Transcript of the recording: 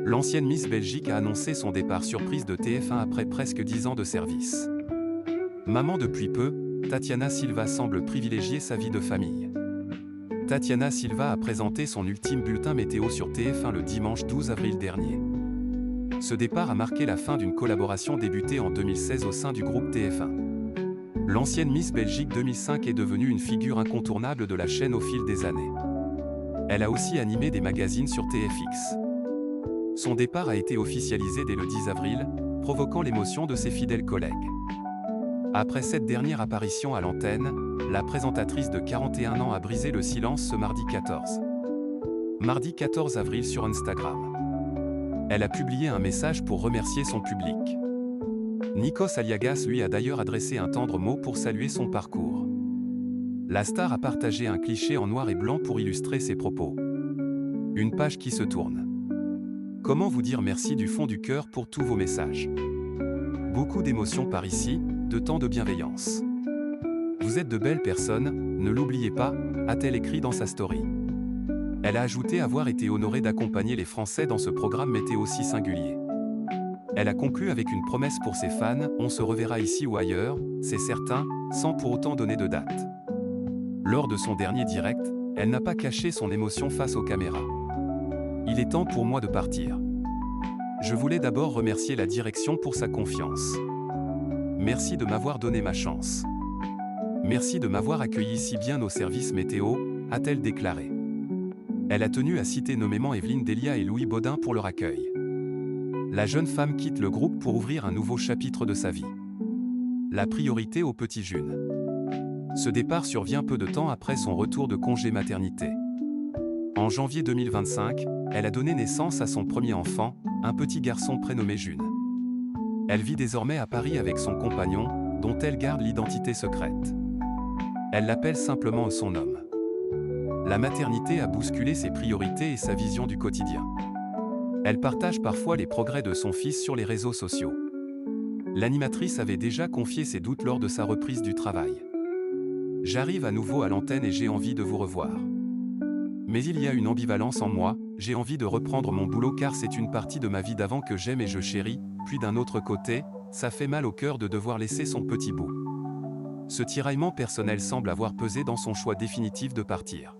L'ancienne Miss Belgique a annoncé son départ surprise de TF1 après presque 10 ans de service. Maman depuis peu, Tatiana Silva semble privilégier sa vie de famille. Tatiana Silva a présenté son ultime bulletin météo sur TF1 le dimanche 12 avril dernier. Ce départ a marqué la fin d'une collaboration débutée en 2016 au sein du groupe TF1. L'ancienne Miss Belgique 2005 est devenue une figure incontournable de la chaîne au fil des années. Elle a aussi animé des magazines sur TFX. Son départ a été officialisé dès le 10 avril, provoquant l'émotion de ses fidèles collègues. Après cette dernière apparition à l'antenne, la présentatrice de 41 ans a brisé le silence ce mardi 14. Mardi 14 avril sur Instagram. Elle a publié un message pour remercier son public. Nikos Aliagas lui a d'ailleurs adressé un tendre mot pour saluer son parcours. La star a partagé un cliché en noir et blanc pour illustrer ses propos. Une page qui se tourne. Comment vous dire merci du fond du cœur pour tous vos messages? Beaucoup d'émotions par ici, de tant de bienveillance. Vous êtes de belles personnes, ne l'oubliez pas, a-t-elle écrit dans sa story. Elle a ajouté avoir été honorée d'accompagner les Français dans ce programme météo si singulier. Elle a conclu avec une promesse pour ses fans, on se reverra ici ou ailleurs, c'est certain, sans pour autant donner de date. Lors de son dernier direct, elle n'a pas caché son émotion face aux caméras. Il est temps pour moi de partir. Je voulais d'abord remercier la direction pour sa confiance. Merci de m'avoir donné ma chance. Merci de m'avoir accueilli si bien au service météo, a-t-elle déclaré. Elle a tenu à citer nommément Evelyne Delia et Louis Baudin pour leur accueil. La jeune femme quitte le groupe pour ouvrir un nouveau chapitre de sa vie. La priorité au petit June. Ce départ survient peu de temps après son retour de congé maternité. En janvier 2025, elle a donné naissance à son premier enfant, un petit garçon prénommé June. Elle vit désormais à Paris avec son compagnon, dont elle garde l'identité secrète. Elle l'appelle simplement son homme. La maternité a bousculé ses priorités et sa vision du quotidien. Elle partage parfois les progrès de son fils sur les réseaux sociaux. L'animatrice avait déjà confié ses doutes lors de sa reprise du travail. J'arrive à nouveau à l'antenne et j'ai envie de vous revoir. Mais il y a une ambivalence en moi, j'ai envie de reprendre mon boulot car c'est une partie de ma vie d'avant que j'aime et je chéris, puis d'un autre côté, ça fait mal au cœur de devoir laisser son petit bout. Ce tiraillement personnel semble avoir pesé dans son choix définitif de partir.